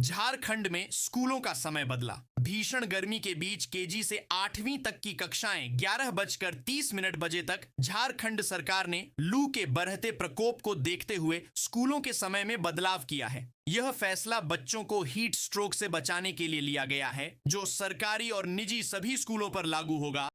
झारखंड में स्कूलों का समय बदला। भीषण गर्मी के बीच केजी से 8वीं तक की कक्षाएं 11:30 बजे तक झारखंड सरकार ने लू के बढ़ते प्रकोप को देखते हुए स्कूलों के समय में बदलाव किया है। यह फैसला बच्चों को हीट स्ट्रोक से बचाने के लिए लिया गया है, जो सरकारी और निजी सभी स्कूलों पर लागू होगा।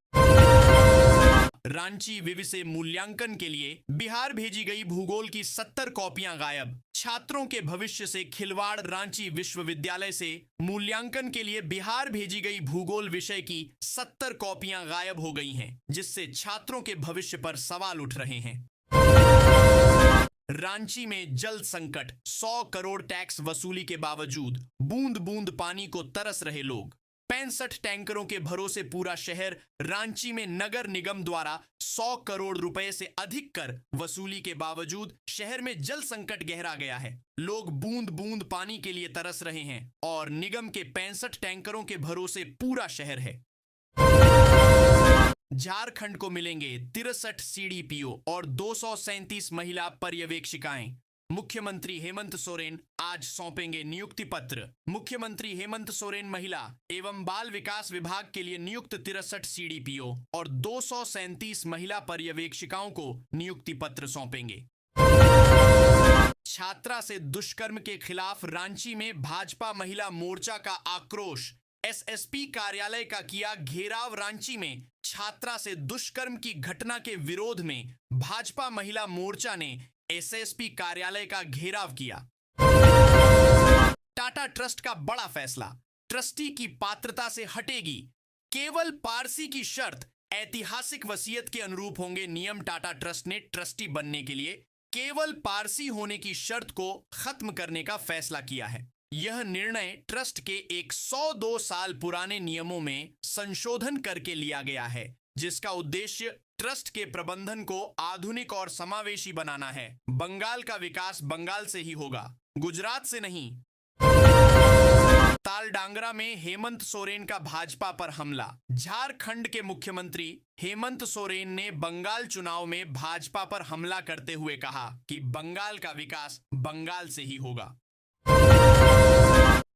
रांची विवि से मूल्यांकन के लिए बिहार भेजी गई भूगोल की 70 कॉपियां गायब। छात्रों के भविष्य से खिलवाड़। रांची विश्वविद्यालय से मूल्यांकन के लिए बिहार भेजी गई भूगोल विषय की 70 कॉपियां गायब हो गई हैं, जिससे छात्रों के भविष्य पर सवाल उठ रहे हैं। रांची में जल संकट। 100 करोड़ टैक्स वसूली के बावजूद बूंद बूंद पानी को तरस रहे लोग। 65 टैंकरों के भरोसे पूरा शहर। रांची में नगर निगम द्वारा 100 करोड़ रुपए से अधिक कर वसूली के बावजूद शहर में जल संकट गहरा गया है। लोग बूंद बूंद पानी के लिए तरस रहे हैं और निगम के 65 टैंकरों के भरोसे पूरा शहर है। झारखंड को मिलेंगे 63 सीडीपीओ और 237 महिला पर्यवेक्षिकाएं। मुख्यमंत्री हेमंत सोरेन आज सौंपेंगे नियुक्ति पत्र। मुख्यमंत्री हेमंत सोरेन महिला एवं बाल विकास विभाग के लिए नियुक्त 63 सीडीपीओ और 237 महिला पर्यवेक्षिकाओं को नियुक्ति पत्र सौंपेंगे। छात्रा से दुष्कर्म के खिलाफ रांची में भाजपा महिला मोर्चा का आक्रोश। एसएसपी कार्यालय का किया घेराव। रांची में छात्रा से दुष्कर्म की घटना के विरोध में भाजपा महिला मोर्चा ने एसएसपी कार्यालय का घेराव किया। टाटा ट्रस्ट का बड़ा फैसला। ट्रस्टी की पात्रता से हटेगी केवल पारसी की शर्त। ऐतिहासिक वसीयत के अनुरूप होंगे नियम। टाटा ट्रस्ट ने ट्रस्टी बनने के लिए केवल पारसी होने की शर्त को खत्म करने का फैसला किया है। यह निर्णय ट्रस्ट के 102 साल पुराने नियमों में संशोधन करके लिया गया है, जिसका उद्देश्य ट्रस्ट के प्रबंधन को आधुनिक और समावेशी बनाना है। बंगाल का विकास बंगाल से ही होगा, गुजरात से नहीं। तालडांगरा में हेमंत सोरेन का भाजपा पर हमला। झारखंड के मुख्यमंत्री हेमंत सोरेन ने बंगाल चुनाव में भाजपा पर हमला करते हुए कहा कि बंगाल का विकास बंगाल से ही होगा।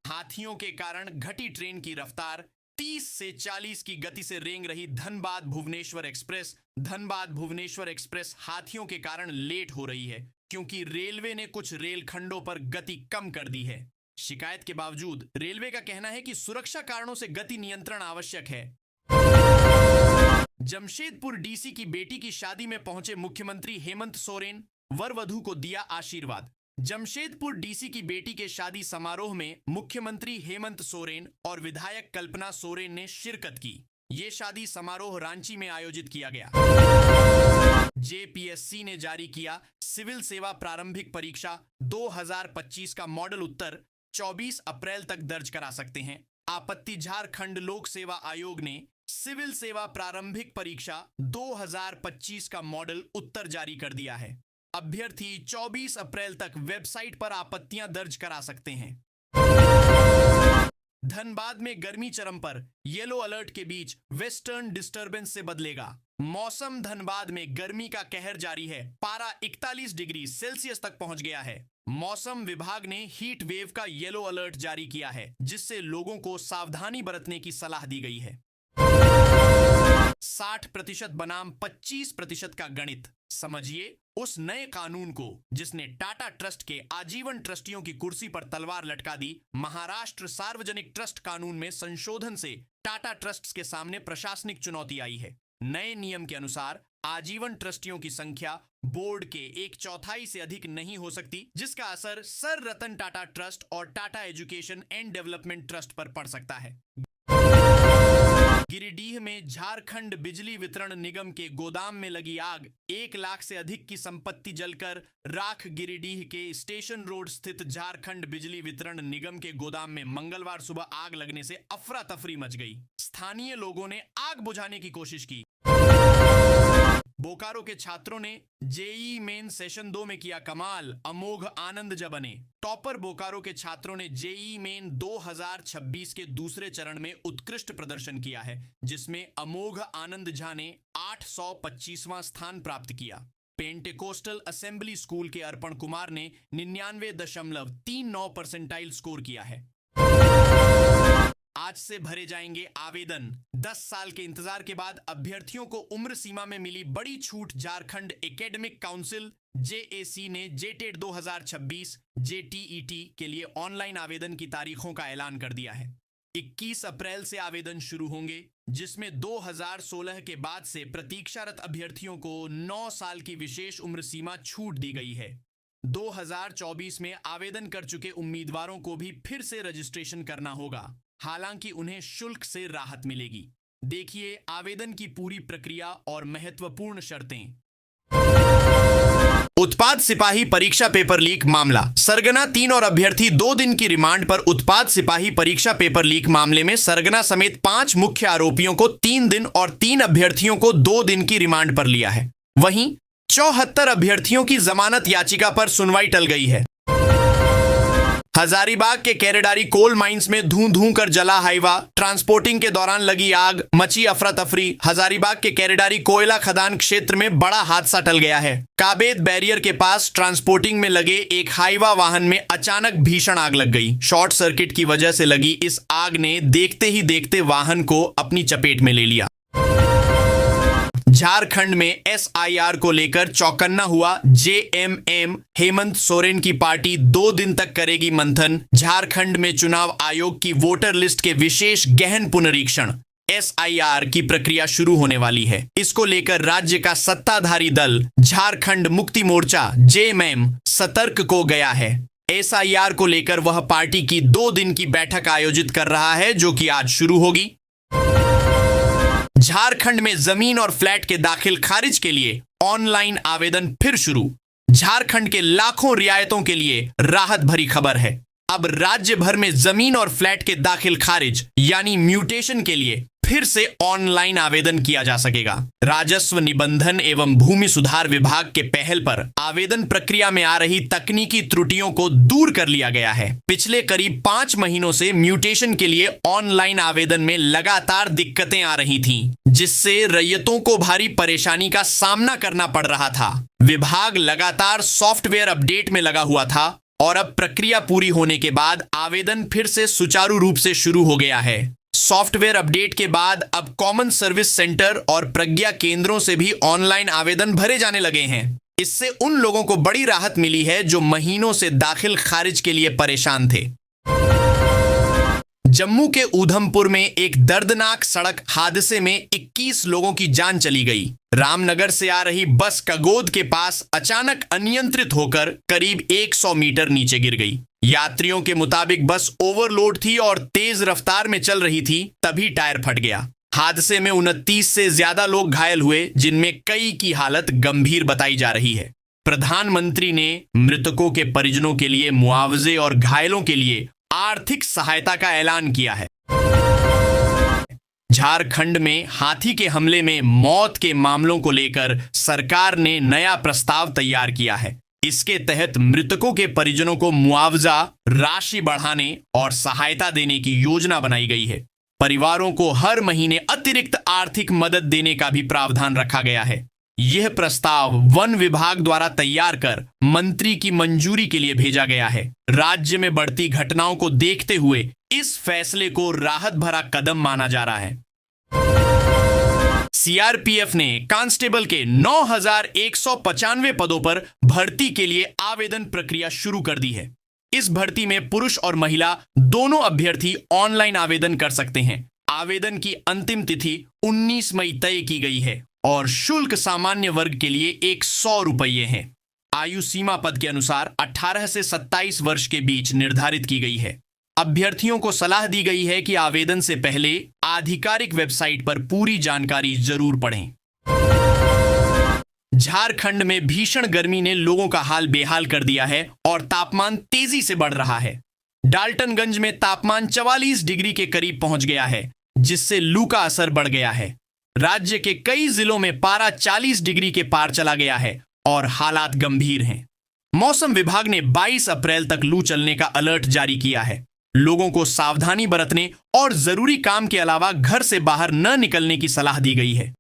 हाथियों के कारण घटी ट्रेन की रफ्तार। 30 से 40 की गति से रेंग रही धनबाद भुवनेश्वर एक्सप्रेस। धनबाद भुवनेश्वर एक्सप्रेस हाथियों के कारण लेट हो रही है, क्योंकि रेलवे ने कुछ रेलखंडों पर गति कम कर दी है। शिकायत के बावजूद रेलवे का कहना है कि सुरक्षा कारणों से गति नियंत्रण आवश्यक है। जमशेदपुर डीसी की बेटी की शादी में पहुंचे मुख्यमंत्री हेमंत सोरेन। वर वधू को दिया आशीर्वाद। जमशेदपुर डीसी की बेटी के शादी समारोह में मुख्यमंत्री हेमंत सोरेन और विधायक कल्पना सोरेन ने शिरकत की। ये शादी समारोह रांची में आयोजित किया गया। जेपीएससी ने जारी किया सिविल सेवा प्रारंभिक परीक्षा 2025 का मॉडल उत्तर 24 अप्रैल तक दर्ज करा सकते हैं। आपत्ति। झारखंड लोक सेवा आयोग ने सिविल सेवा प्रारंभिक परीक्षा 2025 का मॉडल उत्तर जारी कर दिया है। अभ्यर्थी 24 अप्रैल तक वेबसाइट पर आपत्तियां दर्ज करा सकते हैं। धनबाद में गर्मी चरम पर। येलो अलर्ट के बीच वेस्टर्न डिस्टर्बेंस से बदलेगा मौसम। धनबाद में गर्मी का कहर जारी है। पारा 41 डिग्री सेल्सियस तक पहुंच गया है। मौसम विभाग ने हीट वेव का येलो अलर्ट जारी किया है, जिससे लोगों को सावधानी बरतने की सलाह दी गई है। 60% बनाम 25% का गणित। समझिए उस नए कानून को जिसने टाटा ट्रस्ट के आजीवन ट्रस्टियों की कुर्सी पर तलवार लटका दी। महाराष्ट्र सार्वजनिक ट्रस्ट कानून में संशोधन से टाटा ट्रस्ट्स के सामने प्रशासनिक चुनौती आई है। नए नियम के अनुसार आजीवन ट्रस्टियों की संख्या बोर्ड के 1/4 से अधिक नहीं हो सकती, जिसका असर सर रतन टाटा ट्रस्ट और Tata education and development trust पर पड़ सकता है। गिरिडीह में झारखंड बिजली वितरण निगम के गोदाम में लगी आग। 1 लाख से अधिक की संपत्ति जलकर राख। गिरिडीह के स्टेशन रोड स्थित झारखंड बिजली वितरण निगम के गोदाम में मंगलवार सुबह आग लगने से अफरा तफरी मच गई। स्थानीय लोगों ने आग बुझाने की कोशिश की। बोकारो के छात्रों ने जेईई मेन सेशन 2 में किया कमाल। अमोघ आनंद झा बने टॉपर। बोकारो के छात्रों ने जेईई मेन 2026 के दूसरे चरण में उत्कृष्ट प्रदर्शन किया है, जिसमें अमोघ आनंद झा ने 825वां स्थान प्राप्त किया। पेंटेकोस्टल असेंबली स्कूल के अर्पण कुमार ने 99.39 परसेंटाइल स्कोर किया है। आज से भरे जाएंगे आवेदन। 10 साल के इंतजार के बाद अभ्यर्थियों को उम्र सीमा में मिली बड़ी छूट। झारखंड एकेडमिक काउंसिल जेएसी ने जेटेट 2026 जेटीईटी के लिए ऑनलाइन आवेदन की तारीखों का ऐलान कर दिया है। 21 अप्रैल से आवेदन शुरू होंगे, जिसमें 2016 के बाद से प्रतीक्षारत अभ्यर्थियों को 9 साल की विशेष उम्र सीमा छूट दी गई है। 2024 में आवेदन कर चुके उम्मीदवारों को भी फिर से रजिस्ट्रेशन करना होगा, हालांकि उन्हें शुल्क से राहत मिलेगी। देखिए आवेदन की पूरी प्रक्रिया और महत्वपूर्ण शर्तें। उत्पाद सिपाही परीक्षा पेपर लीक मामला। सरगना 3 और अभ्यर्थी 2 दिन की रिमांड पर। उत्पाद सिपाही परीक्षा पेपर लीक मामले में सरगना समेत 5 मुख्य आरोपियों को 3 दिन और 3 अभ्यर्थियों को 2 दिन की रिमांड पर लिया है। वहीं 74 अभ्यर्थियों की जमानत याचिका पर सुनवाई टल गई है। हजारीबाग के केरेडारी कोल माइंस में धूं धूं कर जला हाईवा। ट्रांसपोर्टिंग के दौरान लगी आग, मची अफरा तफरी। हजारीबाग के केरेडारी कोयला खदान क्षेत्र में बड़ा हादसा टल गया है। काबेद बैरियर के पास ट्रांसपोर्टिंग में लगे एक हाईवा वाहन में अचानक भीषण आग लग गई। शॉर्ट सर्किट की वजह से लगी इस आग ने देखते ही देखते वाहन को अपनी चपेट में ले लिया। झारखंड में एसआईआर को लेकर चौकन्ना हुआ जेएमएम। हेमंत सोरेन की पार्टी 2 दिन तक करेगी मंथन। झारखंड में चुनाव आयोग की वोटर लिस्ट के विशेष गहन पुनरीक्षण एसआईआर की प्रक्रिया शुरू होने वाली है। इसको लेकर राज्य का सत्ताधारी दल झारखंड मुक्ति मोर्चा जेएमएम सतर्क को गया है। एसआईआर को लेकर वह पार्टी की 2 दिन की बैठक आयोजित कर रहा है, जो कि आज शुरू होगी। झारखंड में जमीन और फ्लैट के दाखिल खारिज के लिए ऑनलाइन आवेदन फिर शुरू। झारखंड के लाखों रियायतों के लिए राहत भरी खबर है। अब राज्य भर में जमीन और फ्लैट के दाखिल खारिज यानी म्यूटेशन के लिए फिर से ऑनलाइन आवेदन किया जा सकेगा। राजस्व निबंधन एवं भूमि सुधार विभाग के पहल पर आवेदन प्रक्रिया में आ रही तकनीकी त्रुटियों को दूर कर लिया गया है। पिछले करीब 5 महीनों से म्यूटेशन के लिए ऑनलाइन आवेदन में लगातार दिक्कतें आ रही थीं, जिससे रैयतों को भारी परेशानी का सामना करना पड़ रहा था। विभाग लगातार सॉफ्टवेयर अपडेट में लगा हुआ था और अब प्रक्रिया पूरी होने के बाद आवेदन फिर से सुचारू रूप से शुरू हो गया है। सॉफ्टवेयर अपडेट के बाद अब कॉमन सर्विस सेंटर और प्रज्ञा केंद्रों से भी ऑनलाइन आवेदन भरे जाने लगे हैं। इससे उन लोगों को बड़ी राहत मिली है जो महीनों से दाखिल खारिज के लिए परेशान थे। जम्मू के ऊधमपुर में एक दर्दनाक सड़क हादसे में 21 लोगों की जान चली गई। रामनगर से आ रही बस कगोद के पास अचानक अनियंत्रित होकर करीब 100 मीटर नीचे गिर गई। यात्रियों के मुताबिक बस ओवरलोड थी और तेज रफ्तार में चल रही थी, तभी टायर फट गया। हादसे में 29 से ज्यादा लोग घायल हुए, जिनमें कई की हालत गंभीर बताई जा रही है। प्रधानमंत्री ने मृतकों के परिजनों के लिए मुआवजे और घायलों के लिए आर्थिक सहायता का ऐलान किया है। झारखंड में हाथी के हमले में मौत के मामलों को लेकर सरकार ने नया प्रस्ताव तैयार किया है। इसके तहत मृतकों के परिजनों को मुआवजा राशि बढ़ाने और सहायता देने की योजना बनाई गई है। परिवारों को हर महीने अतिरिक्त आर्थिक मदद देने का भी प्रावधान रखा गया है। यह प्रस्ताव वन विभाग द्वारा तैयार कर मंत्री की मंजूरी के लिए भेजा गया है। राज्य में बढ़ती घटनाओं को देखते हुए इस फैसले को राहत भरा कदम माना जा रहा है। सीआरपीएफ ने कांस्टेबल के 9,195 पदों पर भर्ती के लिए आवेदन प्रक्रिया शुरू कर दी है। इस भर्ती में पुरुष और महिला दोनों अभ्यर्थी ऑनलाइन आवेदन कर सकते हैं। आवेदन की अंतिम तिथि 19 मई तय की गई है और शुल्क सामान्य वर्ग के लिए 100 रुपये है। आयु सीमा पद के अनुसार 18 से 27 वर्ष के बीच निर्धारित की गई है। अभ्यर्थियों को सलाह दी गई है कि आवेदन से पहले आधिकारिक वेबसाइट पर पूरी जानकारी जरूर पढ़ें। झारखंड में भीषण गर्मी ने लोगों का हाल बेहाल कर दिया है और तापमान तेजी से बढ़ रहा है। डाल्टनगंज में तापमान 44 डिग्री के करीब पहुंच गया है, जिससे लू का असर बढ़ गया है। राज्य के कई जिलों में पारा 40 डिग्री के पार चला गया है और हालात गंभीर हैं। मौसम विभाग ने 22 अप्रैल तक लू चलने का अलर्ट जारी किया है। लोगों को सावधानी बरतने और जरूरी काम के अलावा घर से बाहर न निकलने की सलाह दी गई है।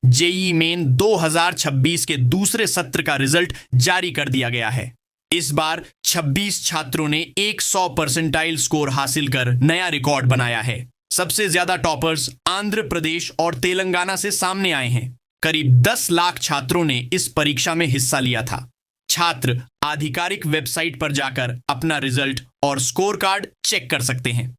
जेईई मेन 2026 के दूसरे सत्र का रिजल्ट जारी कर दिया गया है। इस बार 26 छात्रों ने 100 परसेंटाइल स्कोर हासिल कर नया रिकॉर्ड बनाया है। सबसे ज्यादा टॉपर्स आंध्र प्रदेश और तेलंगाना से सामने आए हैं। करीब 10 लाख छात्रों ने इस परीक्षा में हिस्सा लिया था। छात्र आधिकारिक वेबसाइट पर जाकर अपना रिजल्ट और स्कोर कार्ड चेक कर सकते हैं।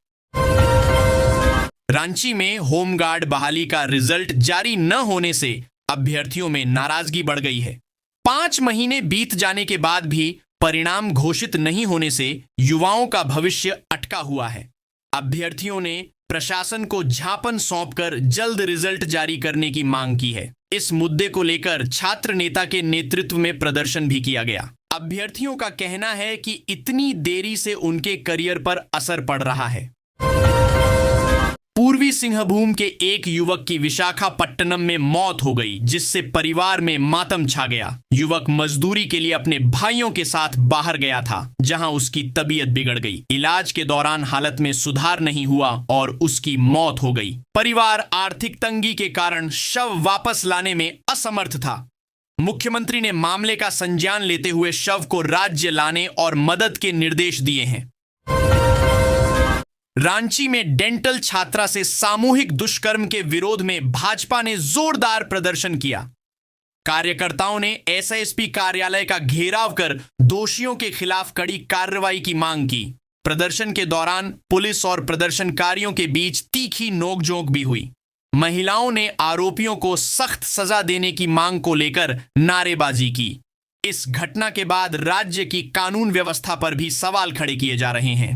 रांची में होमगार्ड बहाली का रिजल्ट जारी न होने से अभ्यर्थियों में नाराजगी बढ़ गई है। 5 महीने बीत जाने के बाद भी परिणाम घोषित नहीं होने से युवाओं का भविष्य अटका हुआ है। अभ्यर्थियों ने प्रशासन को ज्ञापन सौंपकर जल्द रिजल्ट जारी करने की मांग की है। इस मुद्दे को लेकर छात्र नेता के नेतृत्व में प्रदर्शन भी किया गया। अभ्यर्थियों का कहना है कि इतनी देरी से उनके करियर पर असर पड़ रहा है। पूर्वी सिंहभूम के एक युवक की विशाखापट्टनम में मौत हो गई, जिससे परिवार में मातम छा गया। युवक मजदूरी के लिए अपने भाइयों के साथ बाहर गया था, जहां उसकी तबीयत बिगड़ गई। इलाज के दौरान हालत में सुधार नहीं हुआ और उसकी मौत हो गई। परिवार आर्थिक तंगी के कारण शव वापस लाने में असमर्थ था। मुख्यमंत्री ने मामले का संज्ञान लेते हुए शव को राज्य लाने और मदद के निर्देश दिए हैं। रांची में डेंटल छात्रा से सामूहिक दुष्कर्म के विरोध में भाजपा ने जोरदार प्रदर्शन किया। कार्यकर्ताओं ने एसएसपी कार्यालय का घेराव कर दोषियों के खिलाफ कड़ी कार्रवाई की मांग की। प्रदर्शन के दौरान पुलिस और प्रदर्शनकारियों के बीच तीखी नोकझोंक भी हुई। महिलाओं ने आरोपियों को सख्त सजा देने की मांग को लेकर नारेबाजी की। इस घटना के बाद राज्य की कानून व्यवस्था पर भी सवाल खड़े किए जा रहे हैं।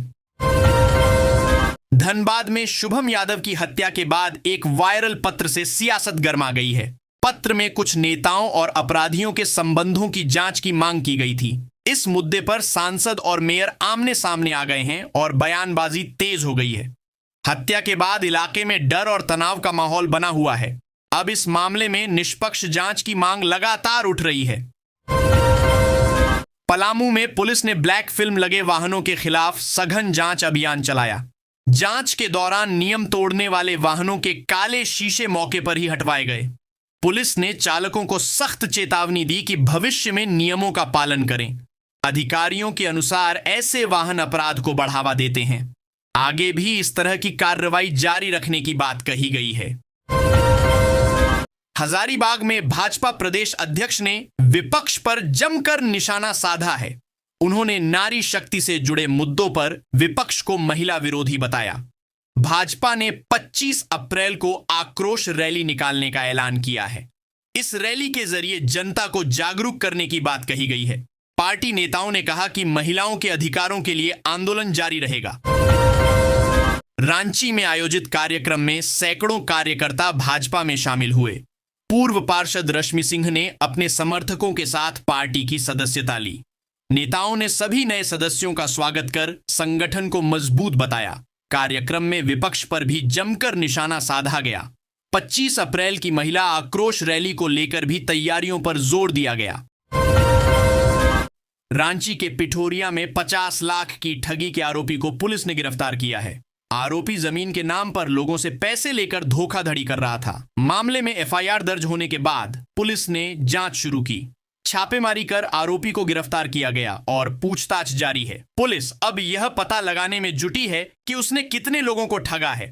धनबाद में शुभम यादव की हत्या के बाद एक वायरल पत्र से सियासत गर्मा गई है। पत्र में कुछ नेताओं और अपराधियों के संबंधों की जांच की मांग की गई थी। इस मुद्दे पर सांसद और मेयर आमने सामने आ गए हैं और बयानबाजी तेज हो गई है। हत्या के बाद इलाके में डर और तनाव का माहौल बना हुआ है। अब इस मामले में निष्पक्ष जांच की मांग लगातार उठ रही है। पलामू में पुलिस ने ब्लैक फिल्म लगे वाहनों के खिलाफ सघन जांच अभियान चलाया। जांच के दौरान नियम तोड़ने वाले वाहनों के काले शीशे मौके पर ही हटवाए गए। पुलिस ने चालकों को सख्त चेतावनी दी कि भविष्य में नियमों का पालन करें। अधिकारियों के अनुसार ऐसे वाहन अपराध को बढ़ावा देते हैं। आगे भी इस तरह की कार्रवाई जारी रखने की बात कही गई है। हजारीबाग में भाजपा प्रदेश अध्यक्ष ने विपक्ष पर जमकर निशाना साधा है। उन्होंने नारी शक्ति से जुड़े मुद्दों पर विपक्ष को महिला विरोधी बताया। भाजपा ने 25 अप्रैल को आक्रोश रैली निकालने का ऐलान किया है। इस रैली के जरिए जनता को जागरूक करने की बात कही गई है। पार्टी नेताओं ने कहा कि महिलाओं के अधिकारों के लिए आंदोलन जारी रहेगा। रांची में आयोजित कार्यक्रम में सैकड़ों कार्यकर्ता भाजपा में शामिल हुए। पूर्व पार्षद रश्मि सिंह ने अपने समर्थकों के साथ पार्टी की सदस्यता ली। नेताओं ने सभी नए सदस्यों का स्वागत कर संगठन को मजबूत बताया। कार्यक्रम में विपक्ष पर भी जमकर निशाना साधा गया। 25 अप्रैल की महिला आक्रोश रैली को लेकर भी तैयारियों पर जोर दिया गया। रांची के पिठोरिया में 50 लाख की ठगी के आरोपी को पुलिस ने गिरफ्तार किया है। आरोपी जमीन के नाम पर लोगों से पैसे लेकर धोखाधड़ी कर रहा था। मामले में एफआईआर दर्ज होने के बाद पुलिस ने जांच शुरू की। छापेमारी कर आरोपी को गिरफ्तार किया गया और पूछताछ जारी है। पुलिस अब यह पता लगाने में जुटी है कि उसने कितने लोगों को ठगा है।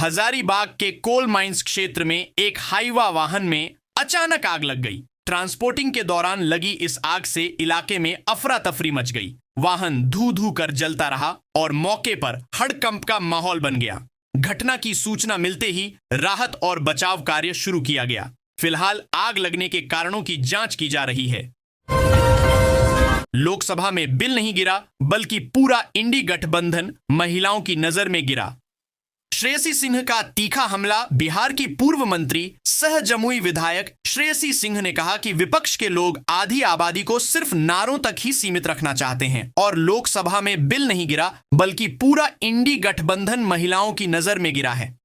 हजारीबाग के कोल माइंस क्षेत्र में एक हाईवा वाहन में अचानक आग लग गई। ट्रांसपोर्टिंग के दौरान लगी इस आग से इलाके में अफरा तफरी मच गई। वाहन धू धू कर जलता रहा और मौके पर हड़कंप का माहौल बन गया। घटना की सूचना मिलते ही राहत और बचाव कार्य शुरू किया गया। फिलहाल आग लगने के कारणों की जांच की जा रही है। लोकसभा में बिल नहीं गिरा, बल्कि पूरा इंडी गठबंधन महिलाओं की नजर में गिरा। श्रेयसी सिंह का तीखा हमला। बिहार की पूर्व मंत्री सह जमुई विधायक श्रेयसी सिंह ने कहा कि विपक्ष के लोग आधी आबादी को सिर्फ नारों तक ही सीमित रखना चाहते हैं और लोकसभा में बिल नहीं गिरा, बल्कि पूरा इंडी गठबंधन महिलाओं की नजर में गिरा है।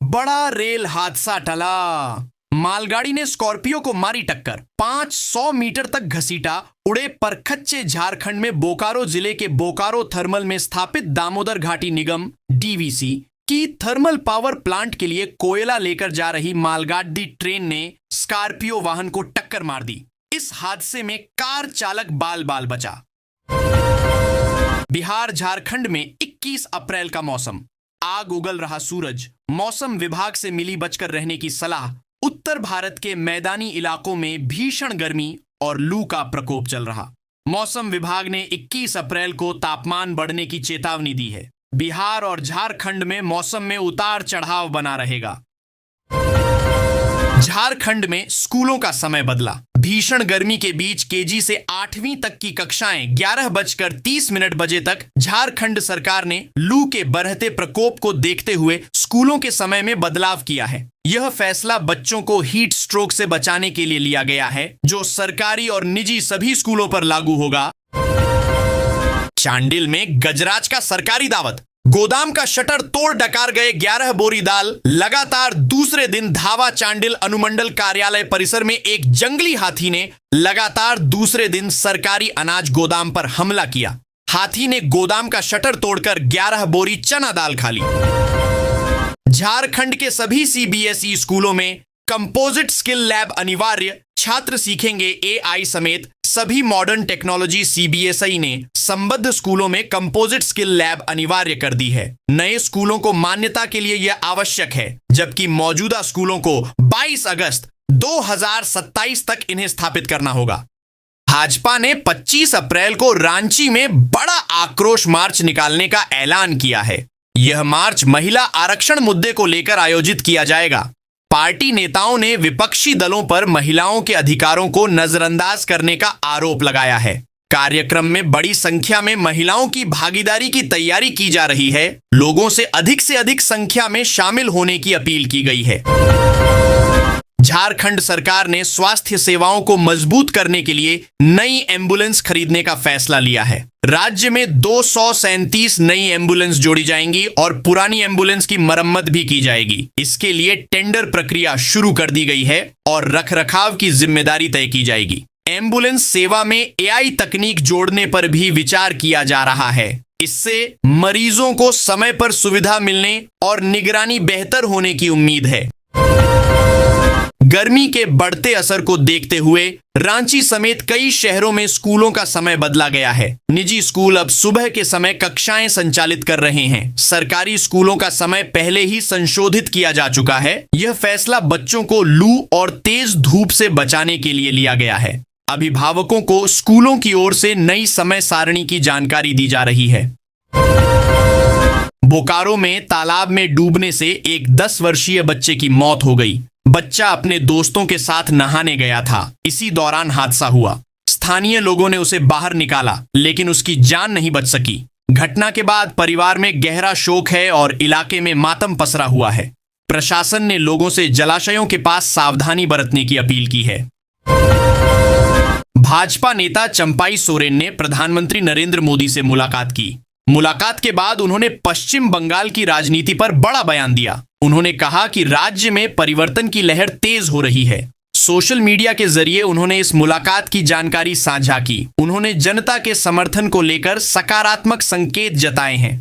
बड़ा रेल हादसा टला। मालगाड़ी ने स्कॉर्पियो को मारी टक्कर, 500 मीटर तक घसीटा। उड़े परखच्चे। झारखंड में बोकारो जिले के बोकारो थर्मल में स्थापित दामोदर घाटी निगम डीवीसी की थर्मल पावर प्लांट के लिए कोयला लेकर जा रही मालगाड़ी ट्रेन ने स्कॉर्पियो वाहन को टक्कर मार दी। इस हादसे में कार चालक बाल बाल बचा। बिहार झारखंड में 21 अप्रैल का मौसम। आग उगल रहा सूरज। मौसम विभाग से मिली बचकर रहने की सलाह। उत्तर भारत के मैदानी इलाकों में भीषण गर्मी और लू का प्रकोप चल रहा। मौसम विभाग ने 21 अप्रैल को तापमान बढ़ने की चेतावनी दी है। बिहार और झारखंड में मौसम में उतार चढ़ाव बना रहेगा। झारखंड में स्कूलों का समय बदला। भीषण गर्मी के बीच केजी से 8वीं तक की कक्षाएं 11:30 बजे तक झारखंड सरकार ने लू के बढ़ते प्रकोप को देखते हुए स्कूलों के समय में बदलाव किया है। यह फैसला बच्चों को हीट स्ट्रोक से बचाने के लिए लिया गया है, जो सरकारी और निजी सभी स्कूलों पर लागू होगा। चांडिल में गजराज का सरकारी दावत। गोदाम का शटर तोड़ डकार गए 11 बोरी दाल। लगातार दूसरे दिन धावा चांडिल अनुमंडल कार्यालय परिसर में एक जंगली हाथी ने लगातार दूसरे दिन सरकारी अनाज गोदाम पर हमला किया। हाथी ने गोदाम का शटर तोड़कर 11 बोरी चना दाल खा ली। झारखंड के सभी सीबीएसई स्कूलों में कंपोजिट स्किल लैब अनिवार्य। छात्र सीखेंगे एआई समेत सभी मॉडर्न टेक्नोलॉजी। सीबीएसई ने संबद्ध स्कूलों में कंपोजिट स्किल लैब अनिवार्य कर दी है। नए स्कूलों को मान्यता के लिए यह आवश्यक है, जबकि मौजूदा स्कूलों को 22 अगस्त 2027 तक इन्हें स्थापित करना होगा। भाजपा ने 25 अप्रैल को रांची में बड़ा आक्रोश मार्च निकालने का ऐलान किया है। यह मार्च महिला आरक्षण मुद्दे को लेकर आयोजित किया जाएगा। पार्टी नेताओं ने विपक्षी दलों पर महिलाओं के अधिकारों को नजरअंदाज करने का आरोप लगाया है। कार्यक्रम में बड़ी संख्या में महिलाओं की भागीदारी की तैयारी की जा रही है। लोगों से अधिक संख्या में शामिल होने की अपील की गई है। झारखंड सरकार ने स्वास्थ्य सेवाओं को मजबूत करने के लिए नई एम्बुलेंस खरीदने का फैसला लिया है। राज्य में 237 नई एम्बुलेंस जोड़ी जाएंगी और पुरानी एम्बुलेंस की मरम्मत भी की जाएगी। इसके लिए टेंडर प्रक्रिया शुरू कर दी गई है और रखरखाव की जिम्मेदारी तय की जाएगी। एम्बुलेंस सेवा में एआई तकनीक जोड़ने पर भी विचार किया जा रहा है। इससे मरीजों को समय पर सुविधा मिलने और निगरानी बेहतर होने की उम्मीद है। गर्मी के बढ़ते असर को देखते हुए रांची समेत कई शहरों में स्कूलों का समय बदला गया है। निजी स्कूल अब सुबह के समय कक्षाएं संचालित कर रहे हैं। सरकारी स्कूलों का समय पहले ही संशोधित किया जा चुका है। यह फैसला बच्चों को लू और तेज धूप से बचाने के लिए लिया गया है। अभिभावकों को स्कूलों की ओर से नई समय सारणी की जानकारी दी जा रही है। बोकारो में तालाब में डूबने से एक 10 वर्षीय बच्चे की मौत हो गई। बच्चा अपने दोस्तों के साथ नहाने गया था। इसी दौरान हादसा हुआ। स्थानीय लोगों ने उसे बाहर निकाला, लेकिन उसकी जान नहीं बच सकी। घटना के बाद परिवार में गहरा शोक है और इलाके में मातम पसरा हुआ है। प्रशासन ने लोगों से जलाशयों के पास सावधानी बरतने की अपील की है। भाजपा नेता चंपाई सोरेन ने प्रधानमंत्री नरेंद्र मोदी से मुलाकात की। मुलाकात के बाद उन्होंने पश्चिम बंगाल की राजनीति पर बड़ा बयान दिया। उन्होंने कहा कि राज्य में परिवर्तन की लहर तेज हो रही है। सोशल मीडिया के जरिए उन्होंने इस मुलाकात की जानकारी साझा की। उन्होंने जनता के समर्थन को लेकर सकारात्मक संकेत जताए हैं।